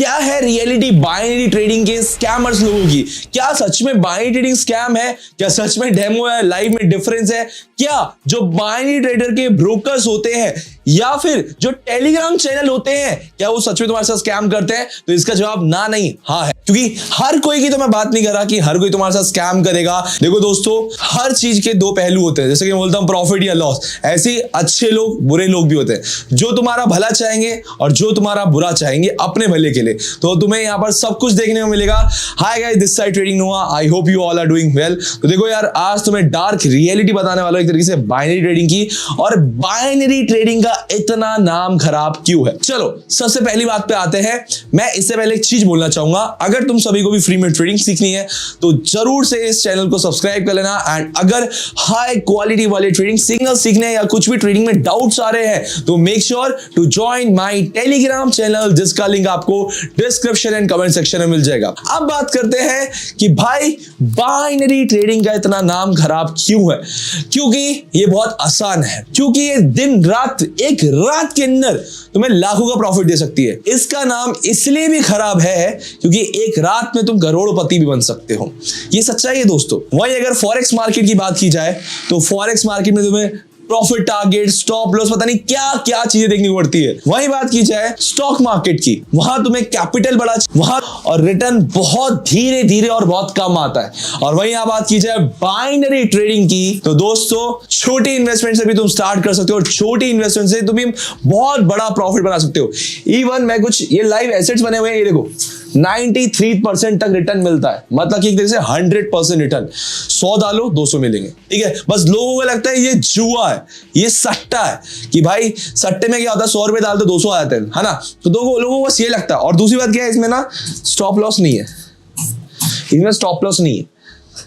क्या है reality binary trading के स्कैमर्स लोगों की? क्या सच में बाइनरी ट्रेडिंग स्कैम है? क्या सच में डेमो है, लाइव में डिफरेंस है? क्या जो बाइनरी ट्रेडर के ब्रोकर्स होते हैं या फिर जो टेलीग्राम चैनल होते हैं, क्या वो सच में तुम्हारे साथ स्कैम करते हैं? तो इसका जवाब ना नहीं हाँ है, क्योंकि हर कोई की तो मैं बात नहीं कर रहा कि हर कोई तुम्हारे साथ स्कैम करेगा। देखो दोस्तों, हर चीज के दो पहलू होते हैं, जैसे कि मैं बोलता हूं प्रॉफिट या लॉस, ऐसे अच्छे लोग बुरे लोग भी होते हैं, जो तुम्हारा भला चाहेंगे और जो तुम्हारा बुरा चाहेंगे अपने भले के लिए। तो तुम्हें यहाँ पर सब कुछ देखने को मिलेगा। Hi guys, this side trading Noah, I hope you all are doing well. तो देखो यार, आज तुम्हें डार्क रियलिटी बताने वाला हूं एक तरीके से बाइनरी ट्रेडिंग की, और बाइनरी ट्रेडिंग का इतना नाम खराब क्यों है। चलो सबसे पहली बात पे आते हैं। मैं इससे पहले एक चीज बोलना चाहूंगा, अगर तुम सभी को भी फ्री में ट्रेडिंग सीखनी है तो जरूर से इस चैनल को सब्सक्राइब कर लेना। एंड अगर हाई क्वालिटी वाले ट्रेडिंग सिग्नल सीखने या कुछ भी ट्रेडिंग में डाउट्स आ रहे हैं तो make sure to join my Telegram channel, जिसका लिंक आपको डिस्क्रिप्शन एंड कमेंट सेक्शन में मिल जाएगा। अब बात करते हैं कि भाई बाइनरी ट्रेडिंग का इतना नाम खराब क्यों है। क्योंकि ये बहुत आसान है, क्योंकि ये दिन रात एक रात के अंदर तुम्हें लाखों का प्रॉफिट दे सकती है। इसका नाम इसलिए भी खराब है क्योंकि एक रात में तुम करोड़पति भी बन सकते हो। ये सच्चाई है दोस्तों। वहीं अगर फॉरेक्स मार्केट की बात की जाए तो फॉरेक्स मार्केट में तुम्हें प्रॉफिट टारगेट, स्टॉप लॉस, पता नहीं क्या क्या चीजें देखनी पड़ती है। वहीं बात की जाए स्टॉक मार्केट की, वहां तुम्हें कैपिटल बड़ा वहां और रिटर्न बहुत धीरे धीरे और बहुत कम आता है। और वहीं बात की जाए बाइनरी ट्रेडिंग की तो दोस्तों, छोटी इन्वेस्टमेंट से भी तुम स्टार्ट कर सकते हो और छोटी इन्वेस्टमेंट से तुम बहुत बड़ा प्रॉफिट बना सकते हो। इवन मैं कुछ ये लाइव एसेट्स बने हुए हैं, ये देखो 93% तक रिटर्न मिलता है, मतलब कि एक तरह से 100% रिटर्न। 100 डालो 200 मिलेंगे, ठीक है। बस लोगों को लगता है ये जुआ है, ये सट्टा है, कि भाई सट्टे में क्या होता है, 100 रुपए डाल तो 200 आ जाते हैं, है ना। तो लोगों को बस ये लगता है। और दूसरी बात क्या है, इसमें ना स्टॉप लॉस नहीं है, इसमें स्टॉप लॉस नहीं है।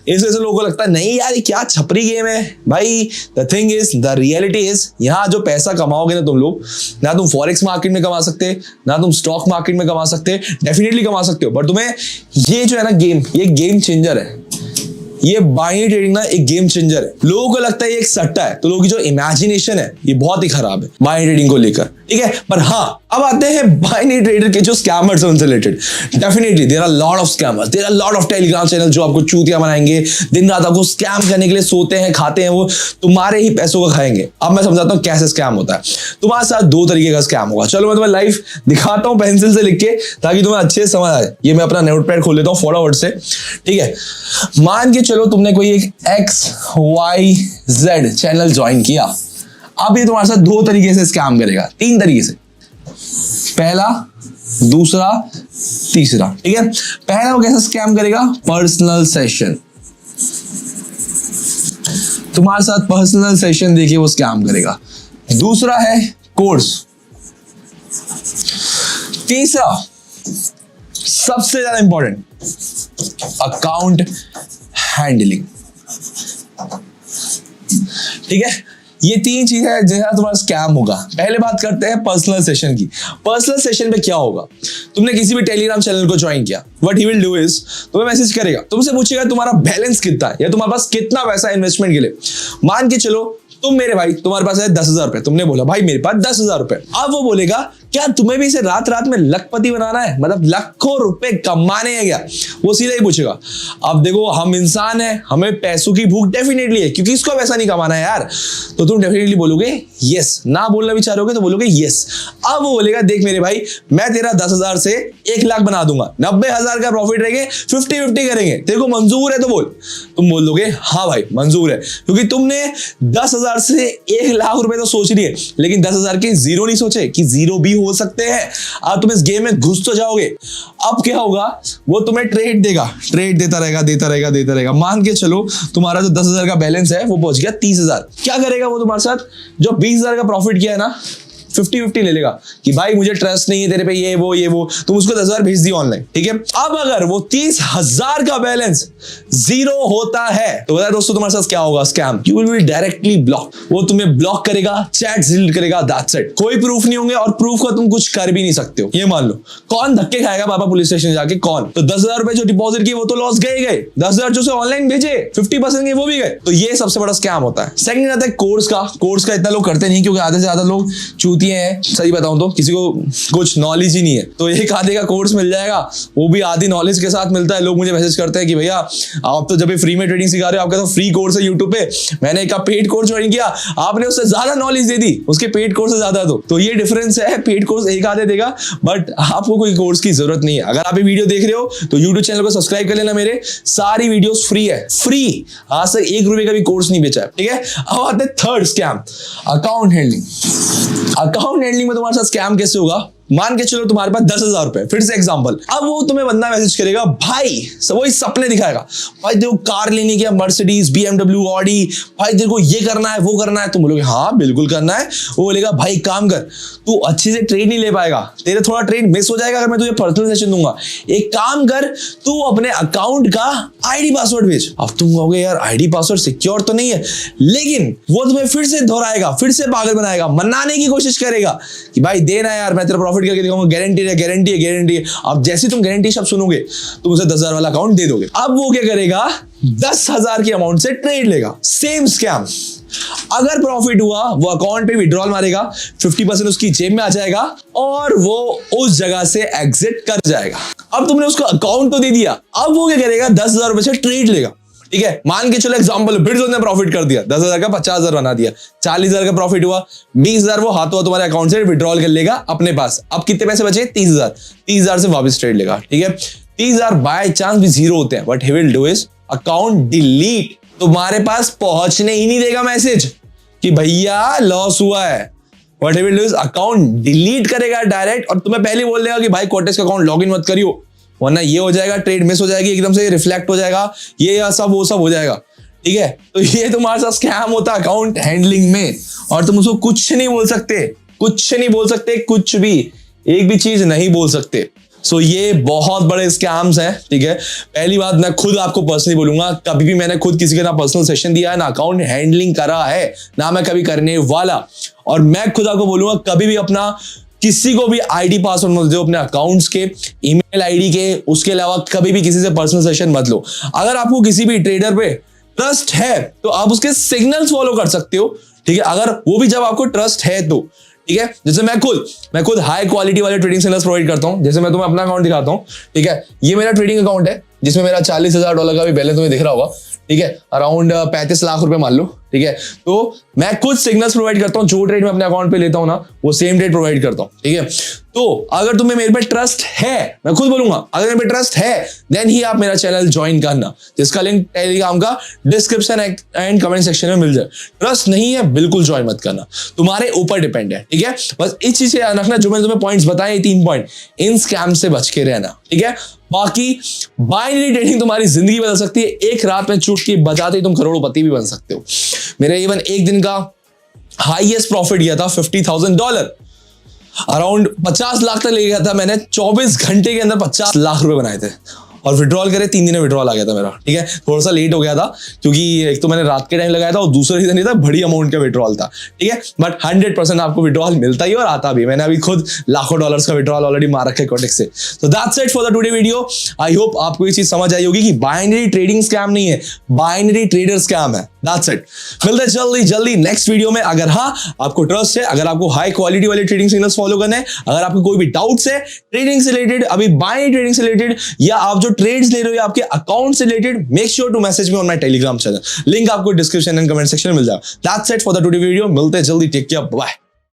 इस वजह से लोगों को लगता है नहीं यार ये क्या छपरी गेम है। भाई the thing is, the reality is, यहाँ जो पैसा कमाओगे ना तुम लोग, ना तुम फॉरेक्स मार्केट में कमा सकते, ना तुम स्टॉक मार्केट में कमा सकते, डेफिनेटली कमा सकते हो, बट तुम्हें ये जो है ना गेम, ये गेम चेंजर है। ये बाइनरी ट्रेडिंग ना एक गेम चेंजर है। लोगों को लगता है ये एक सट्टा है, तो लोगों की जो इमेजिनेशन है ये बहुत ही खराब है बाइनरी ट्रेडिंग को लेकर, ठीक है। पर हाँ, अब आते हैं बाइनरी ट्रेडर के जो स्कैमर्स हैं उनसे related. Definitely there are lot of scammers, there are lot of Telegram channel जो आपको चूतिया बनाएंगे, दिन रात आपको स्कैम करने के लिए सोते हैं, खाते हैं, वो तुम्हारे ही पैसों को खाएंगे। अब मैं समझाता हूँ कैसे स्कैम होता है। तुम्हारे साथ दो तरीके का स्कैम होगा। चलो मैं तुम्हें लाइव दिखाता हूँ पेंसिल से लिख के, ताकि तुम्हें अच्छे से समझ आए। ये मैं अपना नोटपैड खोल लेता हूँ फटाफट से, ठीक है। मान के चलो तुमने कोई एक XYZ चैनल ज्वाइन किया। अब ये तुम्हारे साथ दो तरीके से स्कैम करेगा, तीन तरीके से, पहला, दूसरा, तीसरा, ठीक है। पहला वो कैसे स्कैम करेगा, पर्सनल सेशन। तुम्हारे साथ पर्सनल सेशन देके वो स्कैम करेगा। दूसरा है कोर्स। तीसरा सबसे ज्यादा इंपॉर्टेंट, अकाउंट हैंडलिंग, ठीक है। ये तीन चीज है जिनका तुम्हारा स्कैम होगा। पहले बात करते हैं पर्सनल सेशन की। पर्सनल सेशन पे क्या होगा, तुमने किसी भी टेलीग्राम चैनल को ज्वाइन किया, what he will do is तुम्हें मैसेज करेगा, तुमसे पूछेगा तुम्हारा बैलेंस कितना है या तुम्हारे पास कितना पैसा इन्वेस्टमेंट के लिए। मान के चलो तुम मेरे भाई, तुम्हारे पास है 10,000 रुपए, तुमने बोला भाई मेरे पास 10,000 रुपए। अब वो बोलेगा क्या तुम्हें भी इसे रात रात में लखपति बनाना है, मतलब लाखों रुपए कमाने हैं क्या, वो सीधा ही पूछेगा। अब देखो हम इंसान हैं, हमें पैसों की भूख डेफिनेटली है, क्योंकि इसको पैसा नहीं कमाना है यार, तो तुम डेफिनेटली बोलोगे यस। ना बोलना भी चाहोगे तो बोलोगे यस। अब वो बोलेगा देख मेरे भाई, मैं तेरा 10,000 से 1 लाख बना दूंगा, 90,000 का प्रॉफिट रहेंगे, 50-50 करेंगे, तेरे को मंजूर है तो बोल। तुम बोल दोगे हाँ भाई मंजूर है, क्योंकि तुमने 10,000 से 1 लाख रुपए तो सोच लिए, लेकिन 10,000 के जीरो नहीं सोचे कि जीरो भी हो सकते हैं। अब तुम इस गेम में घुस तो जाओगे। अब क्या होगा, वो तुम्हें ट्रेड देगा, ट्रेड देता रहेगा। मान के चलो तुम्हारा जो 10,000 का बैलेंस है वो पहुंच गया 30,000। क्या करेगा वो तुम्हारे साथ, जो 20,000 का प्रॉफिट किया है ना, 50-50 ले लेगा कि भाई मुझे ट्रस्ट नहीं है तेरे पे, ये वो तुम उसको 10,000 भेज दिया ऑनलाइन, ठीक है। अब अगर वो 30,000 का बैलेंस जीरो होता है तो बता दोस्तों तुम्हारे साथ क्या होगा, scam. You will be directly block. वो तुम्हें ब्लॉक करेगा, चैट डिलीट करेगा, दैट्स इट। कोई प्रूफ नहीं होंगे और प्रूफ का तुम कुछ कर भी नहीं सकते हो। ये मान लो कौन धक्के खाएगा पापा पुलिस स्टेशन जाके, कौन। तो 10,000 रुपए जो डिपॉजिट किए वो तो लॉस गए, 10,000 जो से ऑनलाइन भेजे 50% के वो भी गए। तो ये सबसे बड़ा स्कैम होता है। सेकंड आता है कोर्स का। कोर्स का इतना लोग करते नहीं, क्योंकि आधे से ज्यादा लोग चूतिया किए हैं, सही बताऊं तो किसी को कुछ नॉलेज ही नहीं है, तो एक आधे का कोर्स मिल जाएगा, वो भी आधी नॉलेज के साथ मिलता है। लोग मुझे मैसेज करते हैं कि भैया आप तो जब भी फ्री में ट्रेडिंग सिखा रहे हो, आपका तो फ्री कोर्स है यूट्यूब पे, मैंने एक पेड कोर्स ज्वाइन किया, आपने उससे ज्यादा नॉलेज दे दी, उसके पेड कोर्स से ज्यादा। तो ये डिफरेंस है, पेड कोर्स एक आधे देगा बट आपको कोई कोर्स की जरूरत नहीं है। अगर आप ये वीडियो देख रहे हो तो यूट्यूब चैनल को सब्सक्राइब कर लेना, मेरे सारी वीडियोस फ्री है, फ्री, आज तक 1 रुपए का भी कोर्स नहीं बेचा है, ठीक है। अब आते हैं third scam, account handling. Account handling में तुम्हारे साथ स्कैम कैसे होगा? मान के चलो तुम्हारे पास 10,000 रुपए, फिर से एग्जांपल, अब वो तुम्हें बंदा मैसेज करेगा, भाई वही सपने दिखाएगा, भाई देखो कार लेने की, मर्सिडीज, BMW, ऑडी, भाई तेरे को ये करना है, वो करना है। तुम बोलोगे हाँ बिल्कुल करना है। वो बोलेगा भाई काम कर, तू अच्छे से ट्रेड नहीं ले पाएगा, तेरे थोड़ा ट्रेड मिस हो जाएगा अगर मैं तुझे पर्सनल सेशन दूंगा। एक काम कर, तू अपने अकाउंट का आईडी पासवर्ड भेज। अब तुम कहोगे यार आईडी पासवर्ड सिक्योर तो नहीं है, लेकिन वो तुम्हें फिर से दोहराएगा, फिर से पागल बनाएगा, मनाने की कोशिश करेगा कि भाई देना यार, मैं तेरा प्रॉफिट करके दिखाऊंगा, गारंटी है, गारंटी है, गारंटी है। अब जैसे तुम गारंटी शब्द सुनोगे तुम उसे 10,000 वाला अकाउंट दे दोगे। अब वो क्या करेगा, 10,000 की अमाउंट से ट्रेड लेगा। सेम स्कैम, अगर प्रॉफिट हुआ वो अकाउंट पे विड्रॉल मारेगा, 50% उसकी जेब में आ जाएगा और वो उस जगह से एग्जिट कर जाएगा। अब तुमने उसको अकाउंट तो दे दिया, अब वो क्या करेगा, 10,000 रुपए से ट्रेड लेगा, ठीक है। मान के चलो एग्जांपल, फिर उसने प्रॉफिट कर दिया, 10,000 का 50,000 बना दिया, 40,000 का प्रॉफिट हुआ, 20,000 वो हाथों हाथ तुम्हारे अकाउंट से विड्रॉल कर लेगा अपने पास। अब कितने पैसे बचे? 30,000 से वापस ट्रेड लेगा, ठीक है। 30,000 बाय चांस भी जीरो होते हैं, what he will do is account delete. तुम्हारे पास पहुंचने ही नहीं देगा मैसेज कि भैया लॉस हुआ है। What he will do is account delete करेगा डायरेक्ट, और तुम्हें पहले बोल देगा कि भाई कोटेक्स का अकाउंट लॉगिन मत करियो, वरना ये हो जाएगा, ट्रेड मिस हो जाएगी, एकदम से रिफ्लेक्ट हो जाएगा, ये या सब वो सब हो जाएगा, ठीक है। तो ये तुम्हारे साथ स्कैम होता है अकाउंट हैंडलिंग में, और तुम उसको कुछ नहीं बोल सकते, कुछ नहीं बोल सकते, कुछ भी एक भी चीज नहीं बोल सकते। सो ये बहुत बड़े स्कैम्स हैं, ठीक है। पहली बात, मैं खुद आपको पर्सनली बोलूंगा, कभी भी मैंने खुद किसी के ना पर्सनल सेशन दिया है, ना अकाउंट हैंडलिंग करा है, ना मैं कभी करने वाला। और मैं खुद आपको बोलूंगा, कभी भी अपना किसी को भी आईडी पासवर्ड मत दो, अपने अकाउंट्स के, ईमेल आईडी के, उसके अलावा कभी भी किसी से पर्सनल सेशन मत लो। अगर आपको किसी भी ट्रेडर पे ट्रस्ट है तो आप उसके सिग्नल्स फॉलो कर सकते हो, ठीक है। अगर वो भी जब आपको ट्रस्ट है तो, ठीक है। जैसे मैं खुद हाई क्वालिटी वाले ट्रेडिंग सिग्नल्स प्रोवाइड करता हूं। जैसे मैं तुम्हें अपना अकाउंट दिखाता हूं, ठीक है। ये मेरा ट्रेडिंग अकाउंट है जिसमें मेरा $40,000 का भी बैलेंस तुम्हें दिख रहा होगा, ठीक है। अराउंड 35 लाख रुपए मान लो, ठीक है। तो मैं खुद सिग्नल्स प्रोवाइड करता हूं, जो ट्रेड मैं अपने अकाउंट पे लेता हूं ना, वो सेम ट्रेड प्रोवाइड करता हूं, ठीक है। तो अगर तुम्हें मेरे पे ट्रस्ट है, मैं खुद बोलूंगा, अगर मेरे पे ट्रस्ट है देन ही आप मेरा चैनल ज्वाइन करना, जिसका लिंक टेलीग्राम का डिस्क्रिप्शन एंड कमेंट सेक्शन में मिल जाए। ट्रस्ट नहीं है बिल्कुल ज्वाइन मत करना, तुम्हारे ऊपर डिपेंड है, ठीक है। बस इस चीज से याद रखना, जो मैंने तुम्हें पॉइंट्स बताए, 3 पॉइंट, इन स्कैम से बच के रहना, ठीक है। बाकी बाइनरी ट्रेडिंग तुम्हारी जिंदगी बदल सकती है, एक रात में चुटकी बजाते ही तुम करोड़पति भी बन सकते हो। मेरा इवन एक दिन का हाईएस्ट प्रॉफिट गया था $50,000, अराउंड 50 लाख तक ले गया था मैंने, 24 घंटे के अंदर 50 लाख रुपए बनाए थे, और विड्रॉल करे 3 दिन में विड्रॉल आ गया था मेरा, ठीक है। थोड़ा सा लेट हो गया था क्योंकि एक तो मैंने रात के टाइम लगाया था और दूसरा रीजन ये था बड़ी अमाउंट का विड्रॉल था, ठीक है। बट 100% आपको विड्रॉल मिलता ही और आता भी। मैंने अभी खुद लाखों डॉलर्स का विड्रॉल ऑलरेडी मार रखा है कोटेक्स से। So that's it for the today video. I hope आपको ये चीज समझ आई होगी कि बाइनरी ट्रेडिंग स्कैम नहीं है, बाइनरी ट्रेडर स्कैम है। That's it. मिलते हैं जल्दी नेक्स्ट वीडियो में। अगर हाँ आपको ट्रस्ट है, अगर आपको हाई क्वालिटी वाले ट्रेडिंग सिग्नल्स फॉलो करने हैं, अगर आपको कोई भी डाउट्स है ट्रेडिंग से रिलेटेड, अभी बाइनरी ट्रेडिंग से रिलेटेड, या आप जो ट्रेड्स ले रहे हो आपके अकाउंट से related, make sure to message me on my Telegram channel, link आपको डिस्क्रिप्शन एंड कमेंट सेक्शन में मिल जाएगा। That's it for the today video. मिलते हैं जल्दी, टेक केयर, बाय।